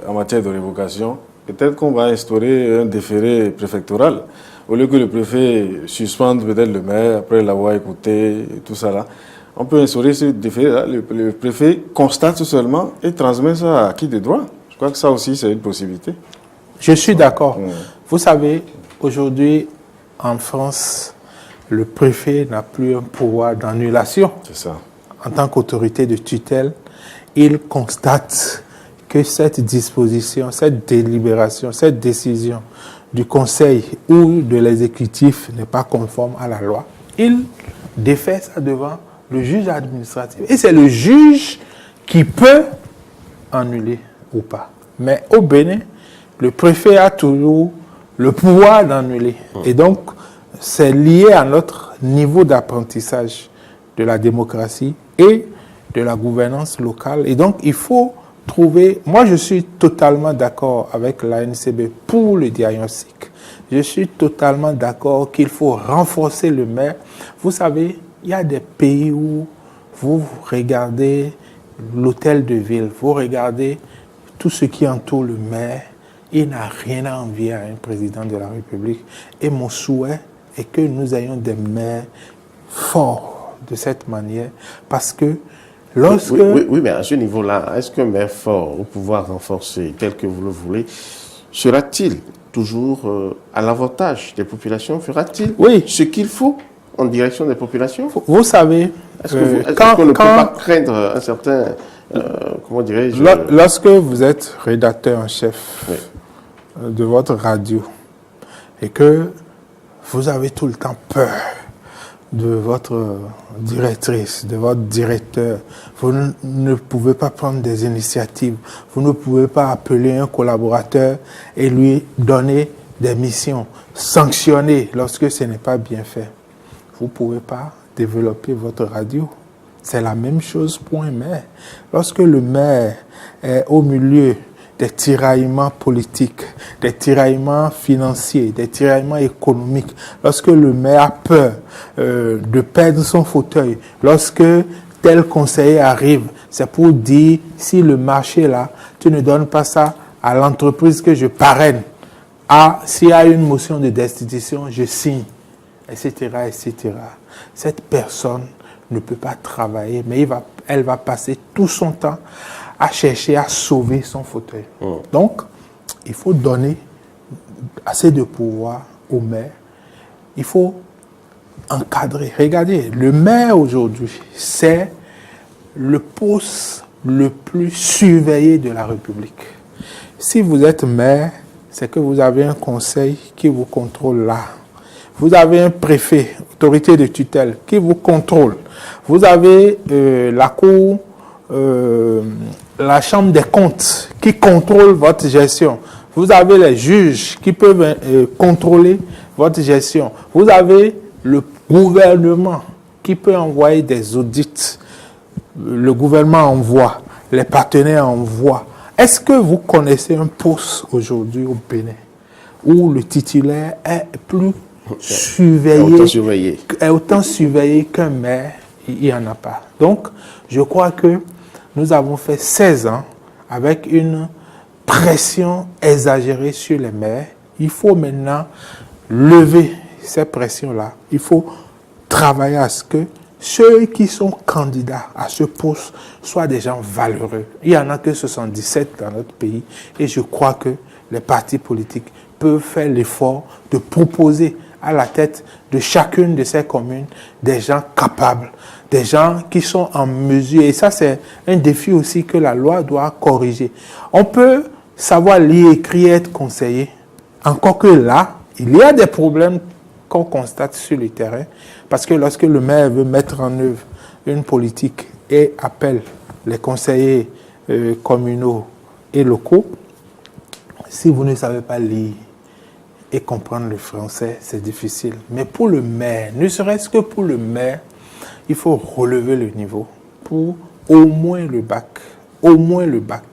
en matière de révocation, peut-être qu'on va instaurer un déféré préfectoral. Au lieu que le préfet suspende peut-être le maire après l'avoir écouté, et tout ça là, on peut instaurer ce déféré-là. Le préfet constate seulement et transmet ça à qui de droit. Je crois que ça aussi, c'est une possibilité. Je suis d'accord. Vous savez, aujourd'hui, en France, le préfet n'a plus un pouvoir d'annulation. C'est ça. En tant qu'autorité de tutelle, il constate que cette disposition, cette délibération, cette décision du Conseil ou de l'exécutif n'est pas conforme à la loi. Il défait ça devant le juge administratif. Et c'est le juge qui peut annuler ou pas. Mais au Bénin, le préfet a toujours le pouvoir d'annuler. Et donc, c'est lié à notre niveau d'apprentissage de la démocratie et de la gouvernance locale. Et donc, il faut trouver... Moi, je suis totalement d'accord avec l'ANCB pour le diagnostic. Je suis totalement d'accord qu'il faut renforcer le maire. Vous savez, il y a des pays où vous regardez l'hôtel de ville, vous regardez tout ce qui entoure le maire, il n'a rien à envier à un président de la République. Et mon souhait est que nous ayons des maires forts de cette manière, parce que lorsque... Oui, mais à ce niveau-là, est-ce qu'un maire fort, au pouvoir renforcé, tel que vous le voulez, sera-t-il toujours à l'avantage des populations? Fera-t-il ce qu'il faut en direction des populations? Vous savez, est-ce qu'on ne peut pas craindre un certain, comment dirais-je... Lorsque vous êtes rédacteur en chef de votre radio et que vous avez tout le temps peur de votre directrice, de votre directeur, vous ne pouvez pas prendre des initiatives, vous ne pouvez pas appeler un collaborateur et lui donner des missions, sanctionner lorsque ce n'est pas bien fait. Vous ne pouvez pas développer votre radio. C'est la même chose pour un maire. Lorsque le maire est au milieu des tiraillements politiques, des tiraillements financiers, des tiraillements économiques, lorsque le maire a peur de perdre son fauteuil, lorsque tel conseiller arrive, c'est pour dire, si le marché là, tu ne donnes pas ça à l'entreprise que je parraine, s'il y a une motion de destitution, je signe, etc., etc. Cette personne ne peut pas travailler, mais elle va passer tout son temps à chercher à sauver son fauteuil. Donc, il faut donner assez de pouvoir au maire. Il faut encadrer. Regardez, le maire aujourd'hui, c'est le poste le plus surveillé de la République. Si vous êtes maire, c'est que vous avez un conseil qui vous contrôle là. Vous avez un préfet, autorité de tutelle, qui vous contrôle. Vous avez la cour, la chambre des comptes qui contrôle votre gestion. Vous avez les juges qui peuvent contrôler votre gestion. Vous avez le gouvernement qui peut envoyer des audits. Le gouvernement envoie, les partenaires envoient. Est-ce que vous connaissez un poste aujourd'hui au Bénin où le titulaire est plus autant surveillé qu'un maire? Il n'y en a pas. Donc, je crois que nous avons fait 16 ans avec une pression exagérée sur les maires. Il faut maintenant lever ces pressions-là. Il faut travailler à ce que ceux qui sont candidats à ce poste soient des gens valeureux. Il n'y en a que 77 dans notre pays et je crois que les partis politiques peuvent faire l'effort de proposer à la tête de chacune de ces communes des gens capables, des gens qui sont en mesure. Et ça, c'est un défi aussi que la loi doit corriger. On peut savoir lire, écrire, être conseiller. Encore que là, il y a des problèmes qu'on constate sur le terrain. Parce que lorsque le maire veut mettre en œuvre une politique et appelle les conseillers communaux et locaux, si vous ne savez pas lire et comprendre le français, c'est difficile. Mais pour le maire, ne serait-ce que pour le maire, il faut relever le niveau pour au moins le bac. Au moins le bac.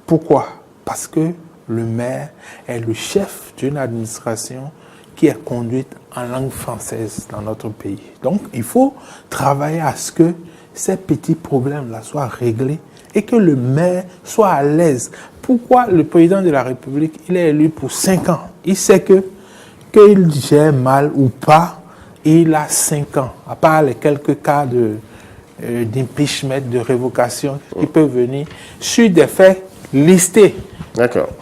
Pourquoi? Parce que le maire est le chef d'une administration qui est conduite en langue française dans notre pays. Donc, il faut travailler à ce que ces petits problèmes-là soient réglés et que le maire soit à l'aise. Pourquoi le président de la République, il est élu pour 5 ans? Il sait qu'il gère mal ou pas, il a 5 ans. À part les quelques cas d'impeachment, de révocation qui peuvent venir sur des faits listés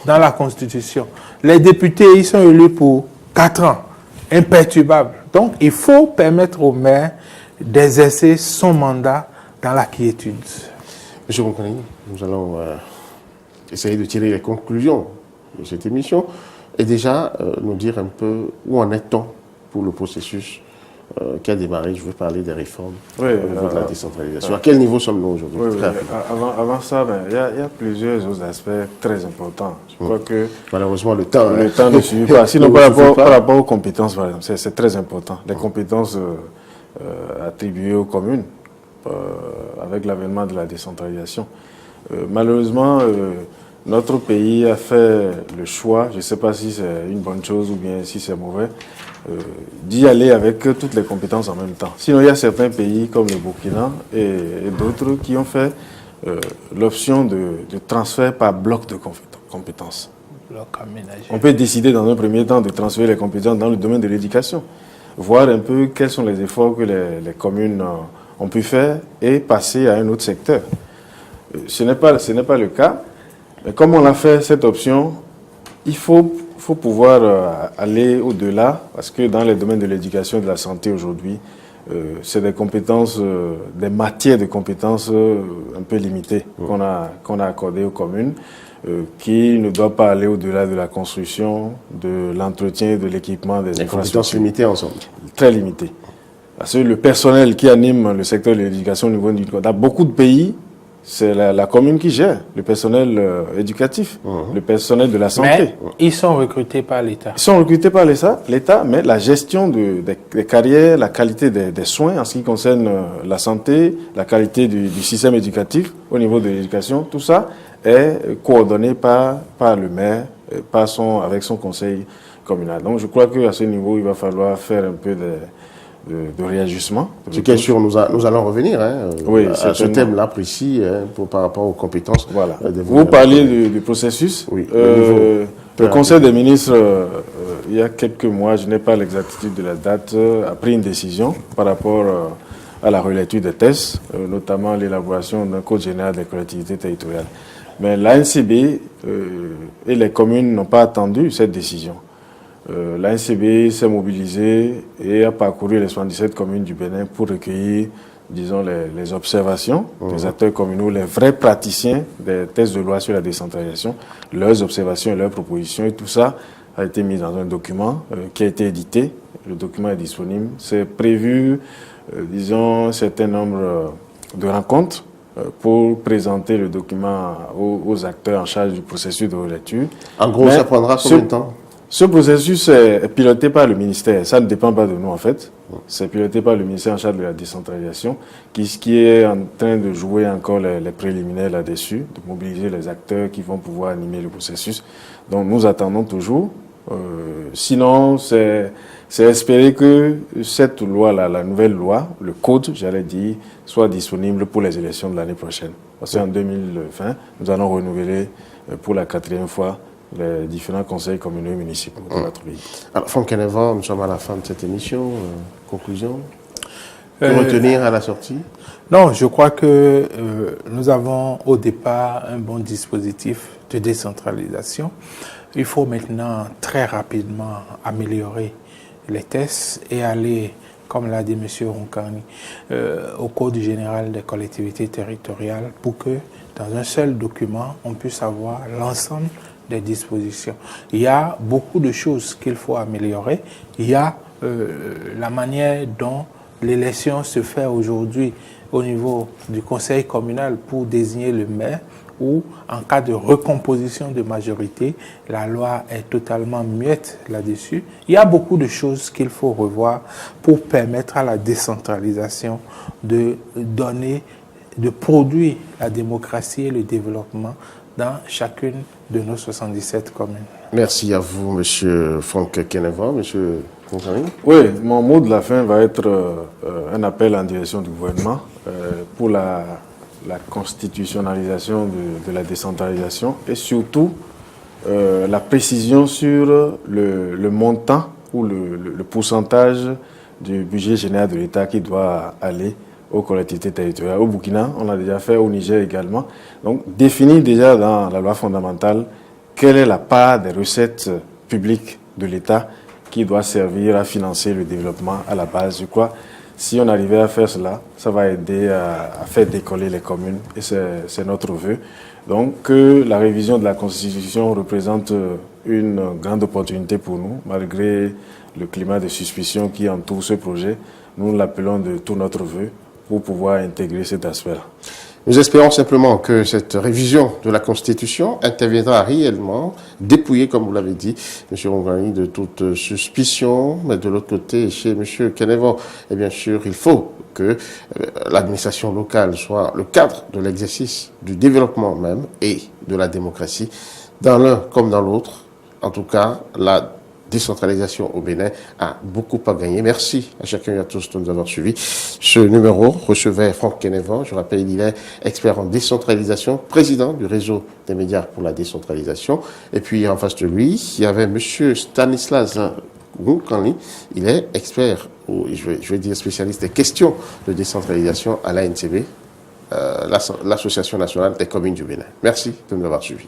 dans la Constitution. Les députés, ils sont élus pour 4 ans, imperturbables. Donc, il faut permettre au maire d'exercer son mandat dans la quiétude. Monsieur Monconi, nous allons essayer de tirer les conclusions de cette émission et déjà nous dire un peu où en est-on pour le processus qui a démarré. Je veux parler des réformes au niveau de la décentralisation. À quel niveau sommes-nous aujourd'hui? Avant ça, il y a plusieurs autres aspects très importants. Je crois que malheureusement, le temps ne suit pas. Sinon, par rapport aux compétences, par exemple, c'est très important. Les compétences attribuées aux communes avec l'avènement de la décentralisation. Malheureusement, notre pays a fait le choix, je ne sais pas si c'est une bonne chose ou bien si c'est mauvais, d'y aller avec toutes les compétences en même temps. Sinon, il y a certains pays comme le Burkina et d'autres qui ont fait l'option de transfert par bloc de compétences. On peut décider dans un premier temps de transférer les compétences dans le domaine de l'éducation, voir un peu quels sont les efforts que les communes ont pu faire et passer à un autre secteur. Ce n'est pas le cas, mais comme on l'a fait cette option, il faut pouvoir aller au-delà, parce que dans les domaines de l'éducation et de la santé aujourd'hui, c'est des compétences, des matières de compétences un peu limitées qu'on a accordées aux communes, qui ne doivent pas aller au-delà de la construction, de l'entretien et de l'équipement des infrastructures. Des compétences limitées ensemble. Très limitées. Parce que le personnel qui anime le secteur de l'éducation au niveau du dans beaucoup de pays, c'est la commune qui gère le personnel éducatif, le personnel de la santé. Mais ils sont recrutés par l'État. Ils sont recrutés par l'État, mais la gestion des carrières, la qualité des soins en ce qui concerne la santé, la qualité du système éducatif au niveau de l'éducation, tout ça est coordonné par le maire, avec son conseil communal. Donc je crois qu'à ce niveau, il va falloir faire un peu de réajustement. Ce qui est sûr, nous allons revenir oui, à ce thème-là précis par rapport aux compétences. Voilà. Vous parliez du processus. Oui, le Conseil des ministres, il y a quelques mois, je n'ai pas l'exactitude de la date, a pris une décision par rapport à la relecture des tests, notamment l'élaboration d'un code général des collectivités territoriales. Mais l'ANCB et les communes n'ont pas attendu cette décision. L'ANCB s'est mobilisée et a parcouru les 77 communes du Bénin pour recueillir, disons, les observations des acteurs communaux, les vrais praticiens des tests de loi sur la décentralisation, leurs observations et leurs propositions. Et tout ça a été mis dans un document qui a été édité. Le document est disponible. C'est prévu, disons, un certain nombre de rencontres pour présenter le document aux acteurs en charge du processus de relecture. En gros, ça prendra combien de temps ? Ce processus est piloté par le ministère. Ça ne dépend pas de nous, en fait. C'est piloté par le ministère en charge de la décentralisation, qui est en train de jouer encore les préliminaires là-dessus, de mobiliser les acteurs qui vont pouvoir animer le processus. Donc, nous attendons toujours. Sinon, c'est espérer que cette loi-là, la nouvelle loi, le code, j'allais dire, soit disponible pour les élections de l'année prochaine. Parce qu'en 2020, nous allons renouveler pour la 4e fois les différents conseils communaux et municipaux de notre pays. Alors, Franck Kenevan, nous sommes à la fin de cette émission. Conclusion retenir à la sortie? Non, je crois que nous avons au départ un bon dispositif de décentralisation. Il faut maintenant très rapidement améliorer les tests et aller, comme l'a dit M. Ronkani, au Code général des collectivités territoriales pour que dans un seul document, on puisse avoir l'ensemble des dispositions. Il y a beaucoup de choses qu'il faut améliorer. Il y a la manière dont l'élection se fait aujourd'hui au niveau du conseil communal pour désigner le maire, où en cas de recomposition de majorité, la loi est totalement muette là-dessus. Il y a beaucoup de choses qu'il faut revoir pour permettre à la décentralisation de donner, de produire la démocratie et le développement dans chacune de nos 77 communes. Merci à vous, M. Franck Kenevan. M. Ronkani. Oui, mon mot de la fin va être un appel en direction du gouvernement pour la constitutionnalisation de la décentralisation et surtout la précision sur le montant ou le pourcentage du budget général de l'État qui doit aller aux collectivités territoriales. Au Burkina, on l'a déjà fait, au Niger également. Donc, définir déjà dans la loi fondamentale quelle est la part des recettes publiques de l'État qui doit servir à financer le développement à la base. Je crois si on arrivait à faire cela, ça va aider à faire décoller les communes et c'est notre vœu. Donc, que la révision de la Constitution représente une grande opportunité pour nous, malgré le climat de suspicion qui entoure ce projet. Nous l'appelons de tout notre vœu pour pouvoir intégrer cet aspect-là. Nous espérons simplement que cette révision de la Constitution interviendra réellement, dépouillée, comme vous l'avez dit, M. Rongani, de toute suspicion. Mais de l'autre côté, chez M. Kenevo, et bien sûr, il faut que l'administration locale soit le cadre de l'exercice du développement même et de la démocratie, dans l'un comme dans l'autre. En tout cas, la décentralisation au Bénin a beaucoup à gagner. Merci à chacun et à tous de nous avoir suivis. Ce numéro recevait Franck Kenevo. Je rappelle, il est expert en décentralisation, président du réseau des médias pour la décentralisation. Et puis en face de lui, il y avait M. Stanislas Ngoukani. Il est expert, ou je vais dire spécialiste des questions de décentralisation à l'ANCB, l'Association nationale des communes du Bénin. Merci de nous avoir suivis.